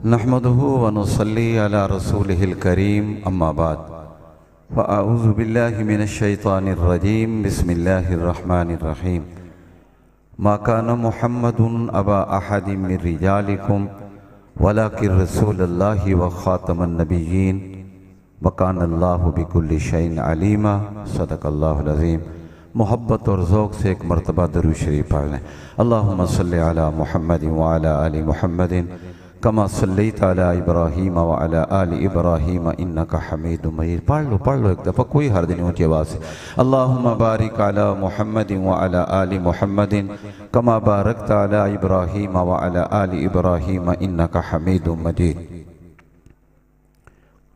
नहमदुहु व नुसल्ली अला रसूलिहिल करीम अम्मा बाद फ़अऊज़ु बिल्लाहि मिनश शैतानिर रजीम बिस्मिल्लाहिर रहमानिर रहीम मा काना मुहम्मदुन अबा अहदिम मिर रिजालिकुम वलाकिन रसूलुल्लाहि व खातमन नबिय्यीन व कानल्लाहु बिकुल्लि शैइन अलीमा। सदक़ल्लाहुल अज़ीम। मोहब्बत और ज़ौक़ से एक मरतबा दरूद शरीफ पढ़ लें। अल्लाहुम्मा सल्लि अला मुहम्मदिन व अला आलि मुहम्मदिन कमा सल्लैता अला इब्राहीम व अला आलि इब्राहीम इन्नका हमीदुम मजीद। पढ़ लो एक दफ़ा, कोई हर्ज नहीं, ऊँची आवाज़ से। अल्लाहुम्मा बारिक अला मुहम्मदिन व अला आलि मुहम्मदिन कमा बारकता अला इब्राहीम व अला आलि इब्राहीम इन्नका हमीदुम मजीद।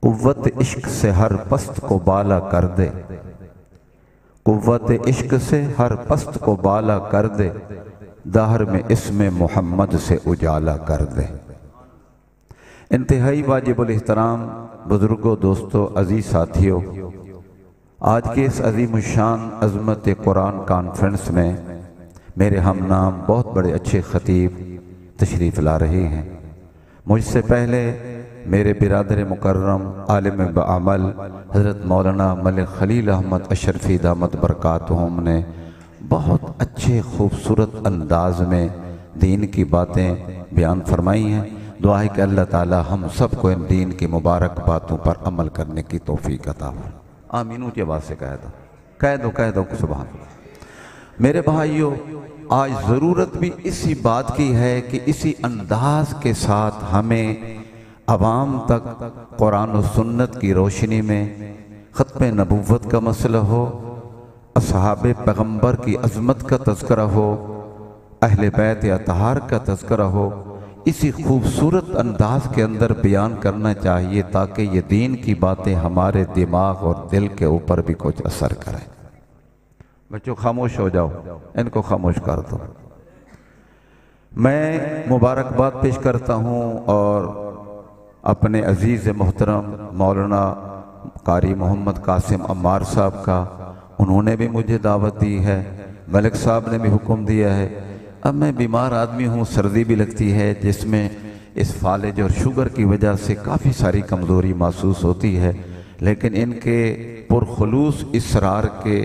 कुव्वत इश्क से हर पस्त को बाला कर दे, कुव्वत इश्क से हर पस्त को बाला कर दे, दहर में इसमें मोहम्मद से उजाला कर दे। इंतहाई वाजिबुल एहतराम बुजुर्गों, दोस्तों, अजीज साथियों, आज के इस अजीम शान अज़मत कुरान कॉन्फ्रेंस में मेरे हम नाम बहुत बड़े अच्छे ख़तीब तशरीफ़ ला रहे हैं। मुझसे पहले मेरे बिरादर मुकर्रम आलिम बअमल हज़रत मौलाना मलिक खलील अहमद अशरफी दामत बरकातुहुम ने बहुत अच्छे खूबसूरत अंदाज में दीन की बातें बयान फरमाई हैं। दुआ है कि अल्लाह ताला हम सब को इन दीन की मुबारक बातों पर अमल करने की तौफीक अता हो। आमीन ऊँची आवाज़ से कह दो सुभान। मेरे भाइयों, आज ज़रूरत भी इसी बात की है कि इसी अंदाज के साथ हमें अवाम तक कुरान और सुन्नत की रोशनी में ख़त्म नबुव्वत का मसला हो, असहाबे पैगम्बर की अज़मत का तज़किरा हो, अहले बैत अतहार का तज़किरा हो, इसी खूबसूरत अंदाज के अंदर बयान करना चाहिए ताकि ये दीन की बातें हमारे दिमाग और दिल के ऊपर भी कुछ असर करें। बच्चों खामोश हो जाओ, इनको खामोश कर दो। मैं मुबारकबाद पेश करता हूँ और अपने अजीज़ मोहतरम मौलाना कारी मोहम्मद कासिम अम्मार साहब का, उन्होंने भी मुझे दावत दी है, मलिक साहब ने भी हुक्म दिया है। अब मैं बीमार आदमी हूँ, सर्दी भी लगती है, जिसमें इस फालिज और शुगर की वजह से काफ़ी सारी कमज़ोरी महसूस होती है, लेकिन इनके पुरखुलूस इसरार के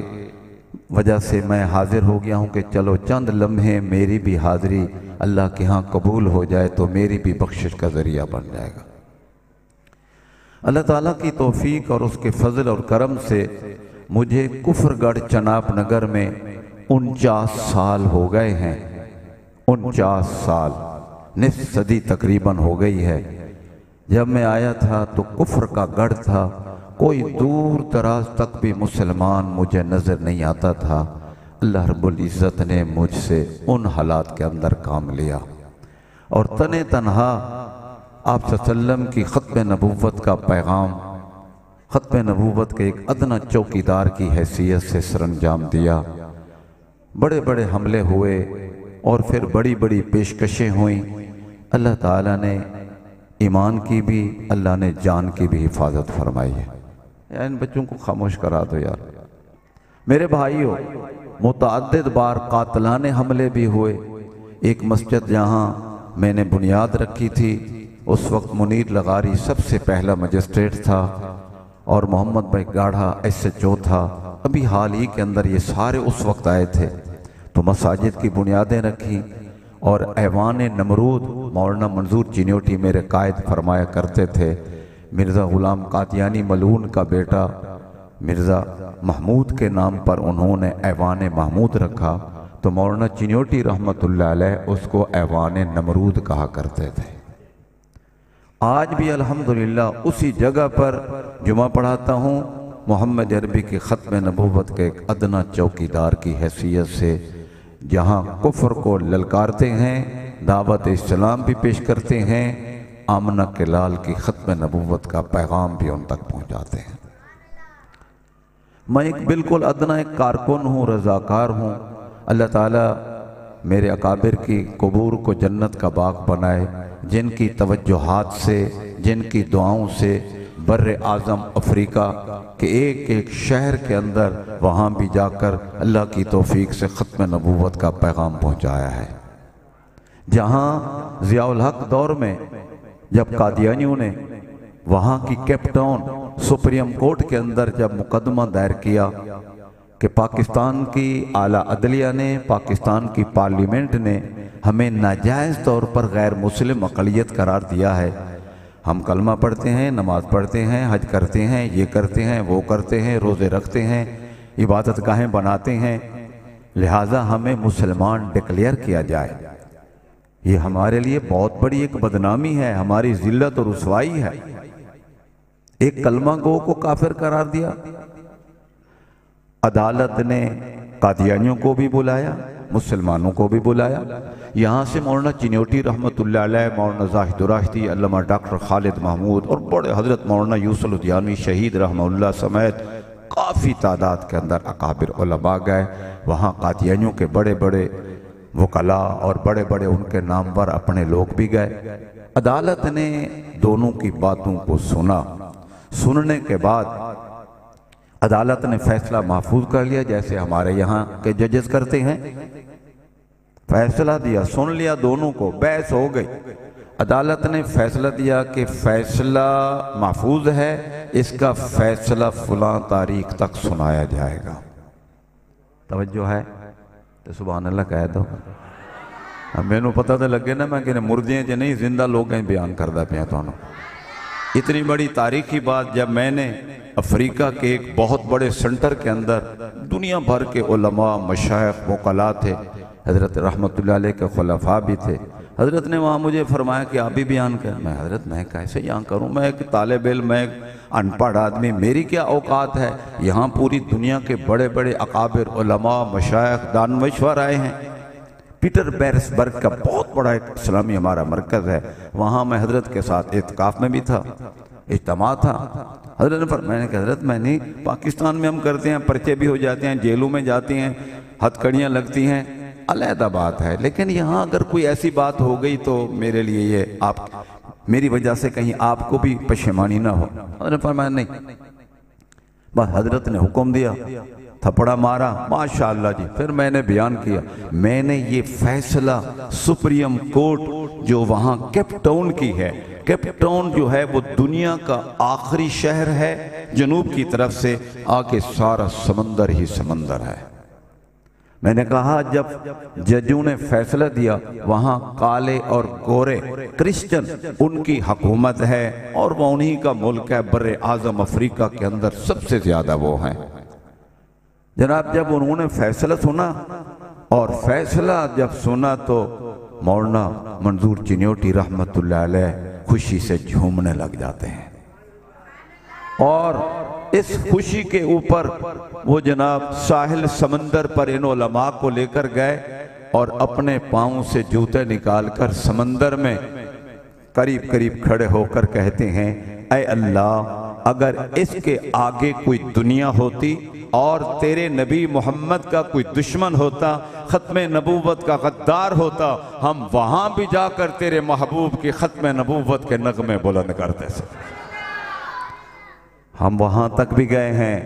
वजह से मैं हाजिर हो गया हूँ कि चलो चंद लम्हे मेरी भी हाज़िरी अल्लाह के यहाँ कबूल हो जाए तो मेरी भी बख्शिश का ज़रिया बन जाएगा। अल्लाह ताला की तौफीक और उसके फजल और करम से मुझे कुफरगढ़ चनाब नगर में 49 साल हो गए हैं। 49 साल, निस्फ सदी तकरीबन हो गई है। जब मैं आया था तो कुफर का गढ़ था, कोई दूर दराज तक भी मुसलमान मुझे नज़र नहीं आता था। अल्लाह रब्बुल इज़्ज़त ने मुझसे उन हालात के अंदर काम लिया और तने तनहा आप सल्लम की ख़त्म नबुव्वत का पैगाम, ख़त्म नबुव्वत के एक अदना चौकीदार की हैसियत से सरंजाम दिया। बड़े बड़े हमले हुए और फिर बड़ी बड़ी पेशकशें हुई। अल्लाह ताला ने ईमान की भी, अल्लाह ने जान की भी हिफाजत फरमाई है। यार इन बच्चों को खामोश करा दो यार। मेरे भाइयों, मुतअद्दिद बार कातलाने हमले भी हुए। एक मस्जिद जहाँ मैंने बुनियाद रखी थी, उस वक्त मुनीर लगारी सबसे पहला मजिस्ट्रेट था और मोहम्मद भाई गाढ़ा SHO था। अभी हाल ही के अंदर ये सारे उस वक्त आए थे। तो मसाजिद की बुनियादें रखी और ऐवान नमरूद मौलाना मंजूर चिन्योटी मेरे कायद फरमाया करते थे। मिर्ज़ा ग़ुलाम कादियानी मलून का बेटा मिर्ज़ा महमूद के नाम पर उन्होंने ऐवान महमूद रखा, तो मौलाना चिन्योटी रहमतुल्लाह अलैह उसको ऐवान नमरूद कहा करते थे। आज भी अल्हम्दुलिल्लाह उसी जगह पर जुमा पढ़ाता हूँ, मोहम्मद अरबी की ख़त्म नबुव्वत के एक अदना चौकीदार की हैसियत से, जहाँ कुफ्र को ललकारते हैं, दावत इस्लाम भी पेश करते हैं, आमना के लाल की ख़त्म नबुव्वत का पैगाम भी उन तक पहुँचाते हैं। मैं एक बिल्कुल अदना एक कारकुन हूँ, रज़ाकार हूँ। अल्लाह ताला मेरे अकाबिर की कबूर को जन्नत का बाग बनाए, जिनकी तवज्जुहात से, जिनकी दुआओं से बर्रे आज़म अफ्रीका के एक एक शहर के अंदर वहाँ भी जाकर अल्लाह की तौफीक से ख़त्म नबुव्वत का पैगाम पहुँचाया है। जहाँ ज़ियाउल हक दौर में जब कादियानियों ने वहाँ की केप टाउन सुप्रीम कोर्ट के अंदर जब मुकदमा दायर किया कि पाकिस्तान की आला अदलिया ने, पाकिस्तान की पार्लियामेंट ने हमें नाजायज़ तौर पर गैर मुस्लिम अक़लियत करार दिया है, हम कलमा पढ़ते हैं, नमाज पढ़ते हैं, हज करते हैं, ये करते हैं, वो करते हैं, रोज़े रखते हैं, इबादत गाहें बनाते हैं, लिहाजा हमें मुसलमान डिक्लेयर किया जाए, ये हमारे लिए बहुत बड़ी एक बदनामी है, हमारी जिल्लत और रुसवाई है। एक कलमा गो को काफिर करार दिया। अदालत ने कादियानियों को भी बुलाया, मुसलमानों को भी बुलाया। यहाँ से मौलाना चिन्योटी रहमतुल्लाह अलैह, मौलाना जाहिद राशिदी, अल्लामा डॉक्टर खालिद महमूद और बड़े हजरत मौलाना यूसुफ उद्यानवी शहीद रहमतुल्लाह समेत काफ़ी तादाद के अंदर अकाबिर उलमा गए। वहाँ कादियानियों के बड़े बड़े वकला और बड़े बड़े उनके नामवर अपने लोग भी गए। अदालत ने दोनों की बातों को सुना। सुनने के बाद अदालत ने फैसला महफूज कर लिया, जैसे हमारे यहाँ के जजेस करते हैं। फैसला दिया, सुन लिया, दोनों को बहस हो गई। अदालत ने फैसला दिया कि फैसला महफूज है, इसका फैसला फलां तारीख तक सुनाया जाएगा। तवज्जो है तो सुभान अल्लाह कह दो। अब मैनू पता तो लगे ना मैं कि मुर्दियां च नहीं जिंदा लोगों बयान करता पाया थानू। इतनी बड़ी तारीखी बात, जब मैंने अफ्रीका के एक बहुत बड़े सेंटर के अंदर दुनिया भर के उलमा, मशाइख, वकला थे, हज़रत रहमतुल्लाह अलैह के खुलफा भी थे। हज़रत ने वहाँ मुझे फरमाया कि आप भी बयान कर। मैं हज़रत मैं कैसे बयान करूँ, मैं एक तालिब इल्म, मैं एक अनपढ़ आदमी, मेरी क्या औकात है। यहाँ पूरी दुनिया के बड़े बड़े अकाबिर उलमा, मशाइख, दानश्वर आए हैं। पीटरसबर्ग का बहुत बड़ा एक इस्लामी हमारा मरकज़ है, वहाँ मैं हज़रत के साथ इत्काफ में भी था, इज्तिमा था। हज़रत ने पर मैंने कहा हज़रत मैं नहीं, पाकिस्तान में हम करते हैं, पर्चे भी हो जाते हैं, जेलों में जाते हैं, हथकड़ियाँ लगती हैं, अलहदा बात है, लेकिन यहाँ अगर कोई ऐसी बात हो गई तो मेरे लिए ये आप मेरी वजह से कहीं आपको भी पशेमानी ना हो। हज़रत ने फरमाया नहीं। बस हज़रत ने हुक्म दिया, थपड़ा मारा, माशाअल्लाह जी। फिर मैंने बयान किया, मैंने ये फैसला सुप्रीम कोर्ट जो वहाँ केप टाउन की है, केप टाउन जो है वो दुनिया का आखिरी शहर है, जनूब की तरफ से आके सारा समंदर ही समंदर है। मैंने कहा जब जजों ने फैसला दिया, वहाँ काले और गोरे क्रिश्चियन उनकी हुकूमत है और वह उन्हीं का मुल्क है, बर्रे आज़म अफ्रीका के अंदर सबसे ज्यादा वो हैं। जनाब जब उन्होंने फैसला सुना और फैसला जब सुना तो मौलाना मंजूर चिन्योटी रहमतुल्लाह अलैह खुशी से झूमने लग जाते हैं। और इस खुशी के ऊपर वो जनाब साहिल समंदर पर इन उलमा को लेकर गए और अपने पाँव से जूते निकालकर समंदर में करीब करीब खड़े होकर कहते हैं, ऐ अल्लाह, अगर इसके आगे कोई दुनिया होती और तेरे नबी मोहम्मद का कोई दुश्मन होता, खत्म नबूवत का गद्दार होता, हम वहां भी जाकर तेरे महबूब की खत्म नबूवत के नगमे बुलंद करते थे। हम वहां तक भी गए हैं।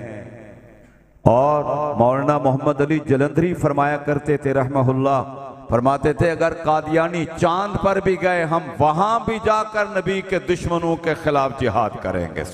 और मौलाना मोहम्मद अली जलंधरी फरमाया करते थे रहमहुल्लाह, फरमाते थे अगर कादियानी चांद पर भी गए, हम वहां भी जाकर नबी के दुश्मनों के खिलाफ जिहाद करेंगे।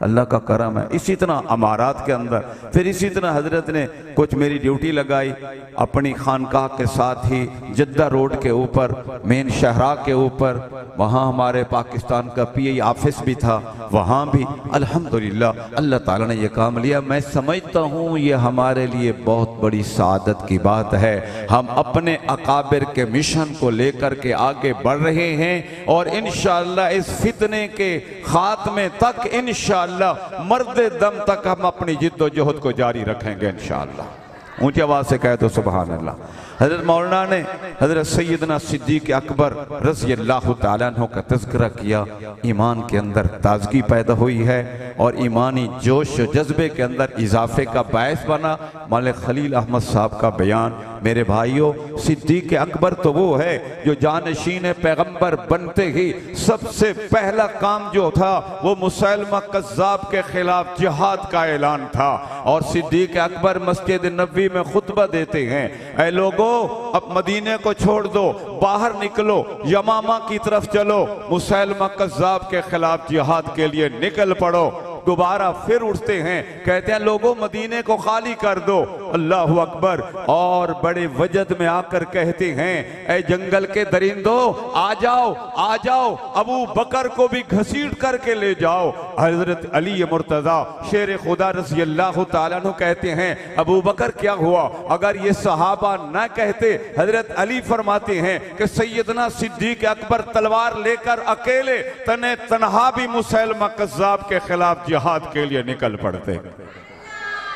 अल्लाह का करम है। इसी तरह अमारात के अंदर फिर इसी तरह हजरत ने कुछ मेरी ड्यूटी लगाई अपनी खानकाह के साथ ही जद्दा रोड के ऊपर, मेन शहरा के ऊपर, वहाँ हमारे पाकिस्तान का PI ऑफिस भी था, वहाँ भी अल्हम्दुलिल्लाह अल्लाह ताला ने ये काम लिया। मैं समझता हूँ ये हमारे लिए बहुत बड़ी सादत की बात है। हम अपने अकाबिर के मिशन को लेकर के आगे बढ़ रहे हैं और इंशाअल्लाह इस फितने के खात्मे तक इंशाअल्लाह मर्दे दम तक हम अपनी जिद्दोजहद को जारी रखेंगे इंशाअल्लाह। ऊंची आवाज से कहे तो सुभान अल्लाह। हजरत मौलाना ने हजरत सैयदना सिद्दीक अकबर रज़ी अल्लाह तआला अन्हु का तज़किरा किया। ईमान के अंदर ताजगी पैदा हुई है और ईमानी जोश जज्बे के अंदर इजाफे का बायस बना। मौलाना खलील अहमद साहब का बयान मेरे भाइयों, सिद्दीक अकबर तो वो है जो जानशीन पैगंबर बनते ही सबसे पहला काम जो था वो मुसैलमा कज़्ज़ाब के खिलाफ जिहाद का ऐलान था। और सिद्दीक अकबर मस्जिद नबवी में खुतबा देते हैं, ऐ लोगों, अब मदीने को छोड़ दो, बाहर निकलो, यमामा की तरफ चलो, मुसैलमा कज़्ज़ाब के खिलाफ जिहाद के लिए निकल पड़ो। दोबारा फिर उठते हैं, कहते हैं लोगों मदीने को खाली कर दो। अल्लाह अकबर। और बड़े वजद में आकर कहते हैं, ऐ जंगल के दरिंदों, आ जाओ आ जाओ, अबू बकर को भी घसीट करके ले जाओ। हजरत अली मुर्तजा शेर खुदा रज़ी अल्लाह तआला अन्हु कहते हैं, अबू बकर क्या हुआ? अगर ये सहाबा न कहते, हजरत अली फरमाते हैं कि सैयदना सिद्दीक अकबर तलवार लेकर अकेले तने तनहा भी मुसैलमा कज़्ज़ाब के खिलाफ जिहाद के लिए निकल पड़ते।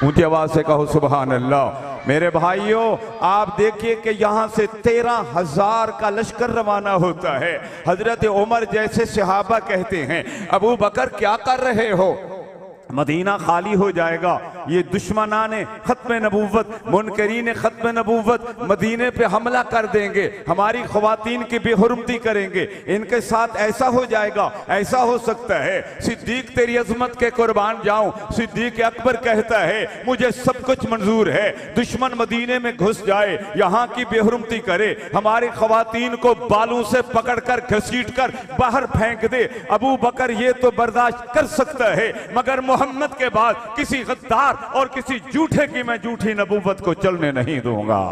ऊंची आवाज से कहो सुभान अल्लाह। मेरे भाइयों, आप देखिए कि यहाँ से 13,000 का लश्कर रवाना होता है। हजरत उमर जैसे सहाबा कहते हैं, अबू बकर क्या कर रहे हो? मदीना खाली हो जाएगा, ये दुश्मनाने खत्म नबूवत, मुनकरीन खत्म नबूवत मदीने पे हमला कर देंगे, हमारी ख्वातीन की बेहुरमती करेंगे, इनके साथ ऐसा हो जाएगा, ऐसा हो सकता है। सिद्दीक तेरी अजमत के कुर्बान जाऊं। सिद्दीक अकबर कहता है, मुझे सब कुछ मंजूर है, दुश्मन मदीने में घुस जाए, यहाँ की बेहुरमती करे, हमारी ख्वातीन को बालों से पकड़कर घसीट कर बाहर फेंक दे, अबू बकर ये तो बर्दाश्त कर सकता है, मगर मोहम्मद के बाद किसी गद्दार और किसी झूठे की मैं झूठी नबूवत को चलने नहीं दूंगा।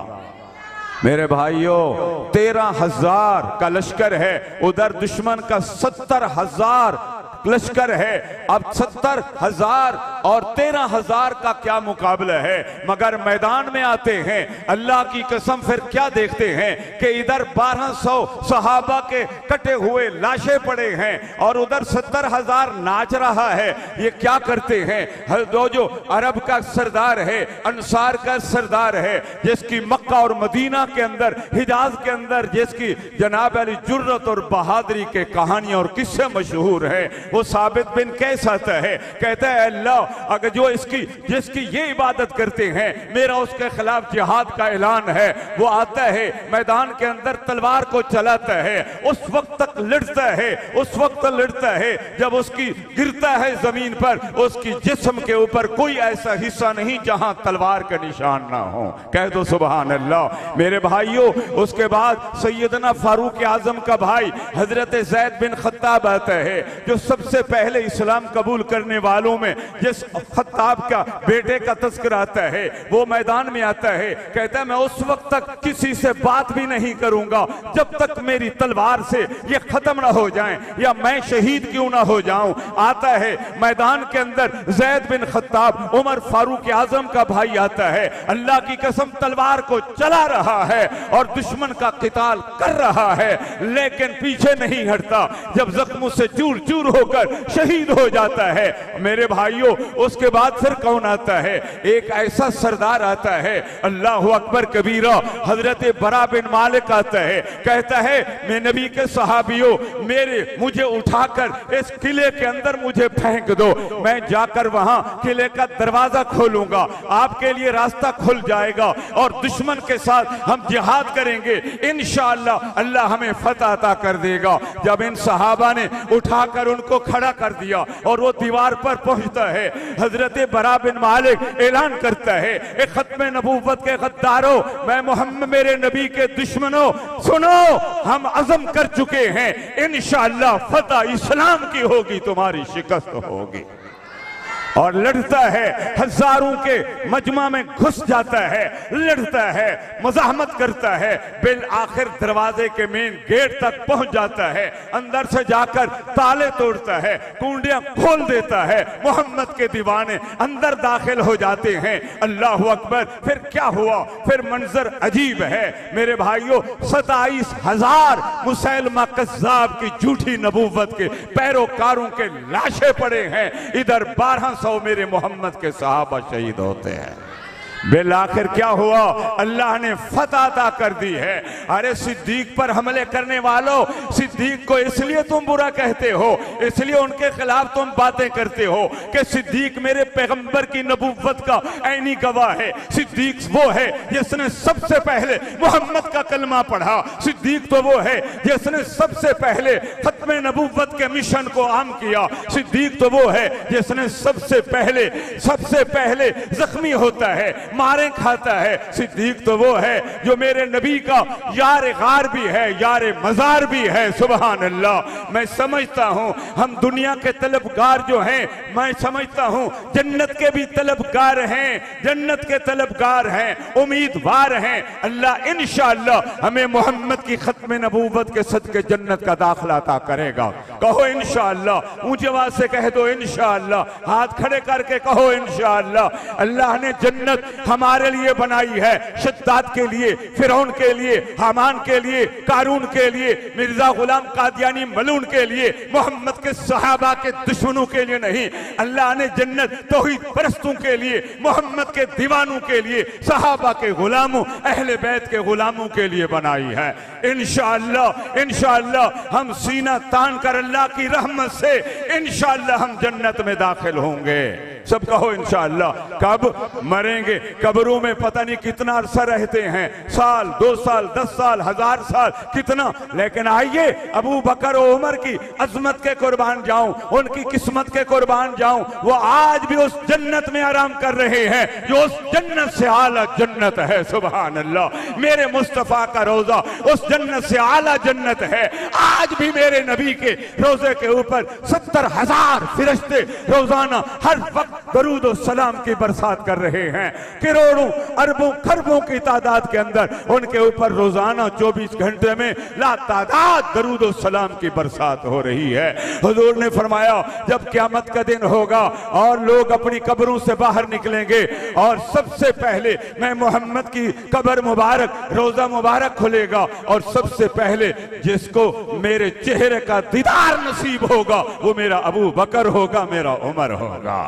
मेरे भाइयों, 13,000 का लश्कर है, उधर दुश्मन का 70,000 लश्कर है। अब 70,000 और 13,000 का क्या मुकाबला है? मगर मैदान में आते हैं, अल्लाह की कसम फिर क्या देखते हैं कि इधर 1200 सहाबा के कटे हुए लाशें पड़े हैं और उधर 70,000 नाच रहा है। ये क्या करते हैं? जो अरब का सरदार है, अंसार का सरदार है, जिसकी मक्का और मदीना के अंदर, हिजाज के अंदर जिसकी जनाब अली जुर्रत और बहादुरी के कहानियां और किस्से मशहूर है, वो साबित बिन कैस आता है, कहता है अल्लाह, अगर जो जिसकी ये इबादत करते हैं, मेरा उसके खिलाफ जिहाद का ऐलान है। वो आता है, मैदान के अंदर तलवार को चलाता है, उस वक्त तक लड़ता है, उस वक्त लड़ता है जब उसकी गिरता है जमीन पर, उसकी जिस्म के ऊपर कोई ऐसा हिस्सा नहीं जहां तलवार का निशान ना हो। कह दो सुभान अल्लाह। मेरे भाइयों, उसके बाद सैयदना फारूक आजम का भाई हजरत ज़ैद बिन खत्ताब आता है, जो सबसे पहले इस्लाम कबूल करने वालों में जिस खत्ताब का बेटे का तस्करा आता है, वो मैदान में आता है, कहता है मैं उस वक्त तक किसी से बात भी नहीं करूंगा जब तक मेरी तलवार से ये खत्म ना हो जाएं, या मैं शहीद क्यों ना हो जाऊं। आता है मैदान के अंदर ज़ैद बिन खत्ताब, उमर फारूक आजम का भाई आता है, अल्लाह की कसम तलवार को चला रहा है और दुश्मन का किताल कर रहा है, लेकिन पीछे नहीं हटता। जब जख्मों से चूर चूर होकर शहीद हो जाता है, मेरे भाइयों, उसके बाद फिर कौन आता है? एक ऐसा सरदार आता है, अल्लाह अकबर कबीरा, हजरत बरा बिन मालिक आता है, कहता है मैं नबी के सहाबियों, मुझे उठाकर इस किले के अंदर मुझे फेंक दो, मैं जाकर वहां किले का दरवाजा खोलूंगा, आपके लिए रास्ता खुल जाएगा और दुश्मन के साथ हम जिहाद करेंगे, इंशाअल्लाह अल्लाह हमें फतह अता कर देगा। जब इन सहाबा ने उठाकर उनको खड़ा कर दिया और वो दीवार पर पहुंचता है, हजरत बरा बिन मालिक ऐलान करता है, ए खत्म नबूवत के गद्दारों, मैं मोहम्मद मेरे नबी के दुश्मनों, सुनो, हम अज़म कर चुके हैं, इंशाअल्लाह फतह इस्लाम की होगी, तुम्हारी शिकस्त होगी। और लड़ता है, हजारों के मजमा में घुस जाता है, लड़ता है, मज़ाहमत करता है, बिल आखिर दरवाजे के मेन गेट तक पहुंच जाता है, अंदर से जाकर ताले तोड़ता है, कुंडियां खोल देता है, मोहम्मद के दीवाने अंदर दाखिल हो जाते हैं। अल्लाह अकबर। फिर क्या हुआ? फिर मंजर अजीब है मेरे भाइयों, 27,000 मुसैलमा कज़्ज़ाब की झूठी नबूवत के पैरोकारों के लाशें पड़े हैं, इधर 1200 मेरे मोहम्मद के सहाबा शहीद होते हैं। बिल आखिर क्या हुआ, अल्लाह ने फतह अता कर दी है। अरे सिद्दीक पर हमले करने वालों, सिद्दीक को इसलिए तुम बुरा कहते हो, इसलिए उनके खिलाफ तुम बातें करते हो कि सिद्दीक मेरे पैगंबर की नबुव्वत का ऐनी गवाह है। सिद्दीक वो है जिसने सबसे पहले मोहम्मद का कलमा पढ़ा। सिद्दीक तो वो है जिसने सबसे पहले खत्मे नबुव्वत के मिशन को आम किया। सिद्दीक तो वो है जिसने सबसे पहले जख्मी होता है, मारे खाता है। सिद्दीक तो वो है जो मेरे नबी का यार गार भी है, यार मजार भी है। सुभान अल्लाह। मैं समझता हूँ हम दुनिया के तलबगार जो हैं, मैं समझता हूँ जन्नत के भी तलबगार हैं, जन्नत के तलबगार हैं, उम्मीदवार हैं। अल्लाह इंशाअल्लाह हमें मोहम्मद की खत्म नबूवत के सदके जन्नत का दाखिला अता करेगा। कहो इंशाअल्लाह, ऊंची आवाज से कह दो इंशाअल्लाह, हाथ खड़े करके कहो इंशाअल्लाह। अल्लाह ने जन्नत हमारे लिए बनाई है, शद्दाद के लिए, फिरौन के लिए, हामान के लिए, कारून के लिए, मिर्जा गुलाम कादियानी मलून के लिए, मोहम्मद के सहाबा के दुश्मनों के लिए नहीं। अल्लाह ने जन्नत तौहीद परस्तों के लिए, मोहम्मद के दीवानों के लिए, सहाबा के गुलामों, अहले बैत के गुलामों के लिए बनाई है। इंशाअल्लाह इंशाअल्लाह हम सीना तान कर अल्लाह की रहमत से इंशाअल्लाह हम जन्नत में दाखिल होंगे। सब कहो इंशाअल्लाह। कब मरेंगे? कब्रों में पता नहीं कितना अरसा रहते हैं, साल, 2 साल, 10 साल, 1000 साल, कितना। लेकिन आइए अबू बकर और उमर की अजमत के कुर्बान जाऊं, उनकी किस्मत के कुर्बान जाऊं। वो आज भी उस जन्नत में आराम कर रहे हैं जो उस जन्नत से आला जन्नत है। सुभान अल्लाह। मेरे मुस्तफा का रोजा उस जन्नत से आला जन्नत है। आज भी मेरे नबी के रोजे के ऊपर 70,000 फरिश्ते रोजाना हर वक्त दरूद और सलाम की बरसात कर रहे हैं। करोड़ों अरबों खरबों की तादाद के अंदर उनके ऊपर रोजाना 24 घंटे में लातादाद दरूद और सलाम की बरसात हो रही है। हुजूर ने फरमाया जब क़यामत का दिन होगा और लोग अपनी कब्रों से बाहर निकलेंगे और सबसे पहले मैं मोहम्मद की कब्र मुबारक, रोजा मुबारक खुलेगा और सबसे पहले जिसको मेरे चेहरे का दीदार नसीब होगा वो मेरा अबू बकर होगा, मेरा उमर होगा।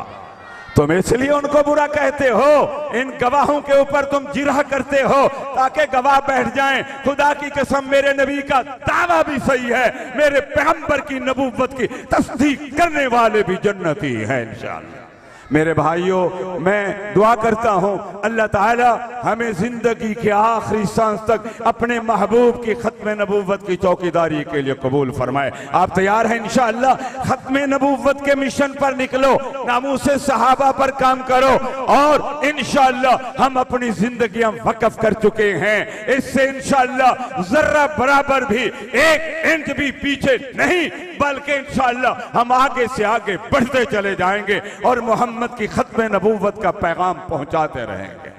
तुम इसलिए उनको बुरा कहते हो, इन गवाहों के ऊपर तुम जिरह करते हो ताकि गवाह बैठ जाएं। खुदा की कसम मेरे नबी का दावा भी सही है, मेरे पैगंबर की नबूवत की तस्दीक करने वाले भी जन्नती हैं इंशाअल्लाह। मेरे भाइयों, मैं दुआ करता हूं अल्लाह ताला हमें जिंदगी के आखिरी सांस तक अपने महबूब की खत्म नबूवत की चौकीदारी के लिए कबूल फरमाए। आप तैयार हैं इंशाअल्लाह? खत्म नबूवत के मिशन पर निकलो, नामूसे सहाबा पर काम करो और इंशाअल्लाह हम अपनी जिंदगियां वक्फ कर चुके हैं। इससे इंशाअल्लाह जर्रा बराबर भी, 1 इंच भी पीछे नहीं, बल्कि इंशाअल्लाह हम आगे से आगे बढ़ते चले जाएंगे और मोहम्मद की खत्म नबूवत का पैगाम पहुंचाते रहेंगे।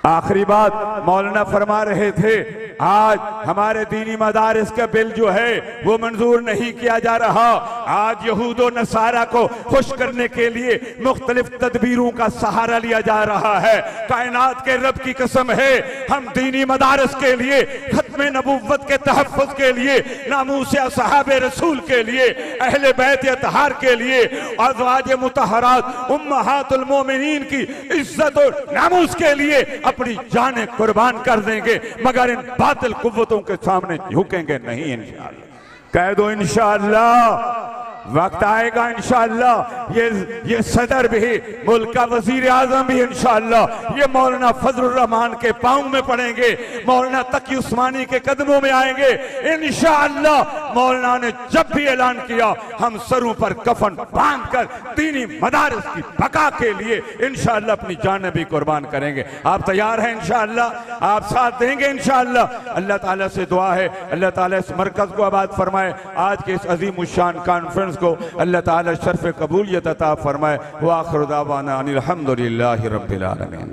आखिरी बात मौलाना फरमा रहे थे, आज हमारे दीनी मदारिस का बिल जो है वो मंजूर नहीं किया जा रहा। आज यहूद और नसारा को खुश करने के लिए मुख्तलिफ तदबीरों का सहारा लिया जा रहा है। कायनात के रब की कसम है, हम दीनी मदारिस के लिए, खत्म नबूवत के तहफ़्फ़ुज़ के लिए, नामूस असहाबे रसूल के लिए, अहले बैत अतहार के लिए, अज़वाज मुतहरात उम्महातुल मोमिनीन की इज्जत और नामूस के लिए अपनी जानें कुर्बान कर देंगे, मगर इन बातिल कुव्वतों के सामने झुकेंगे नहीं इंशाअल्लाह। कह दो इंशाअल्लाह। वक्त आएगा इंशाअल्लाह ये सदर भी, मुल्क का वजीर आजम भी इंशाअल्लाह ये मौलाना फजलुर रहमान के पांव में पड़ेंगे, मौलाना तकी उस्मानी के कदमों में आएंगे इंशाअल्लाह। मौलाना ने जब भी ऐलान किया हम सरों पर कफन बांधकर दीनी मदारिस की बका के लिए इंशाअल्लाह अपनी जान भी कुर्बान करेंगे। आप तैयार हैं इंशाअल्लाह? आप साथ देंगे इंशाअल्लाह? अल्लाह ताला से दुआ है अल्लाह ताला इस मरकज को आबाद फरमाए। आज के इस अजीम उश्शान कॉन्फ्रेंस को अल्लाह ताला शर्फ कबूलियत अता फरमाए। व आखिर दावाना अनिल हम्दुलिल्लाहि रब्बिल आलमीन।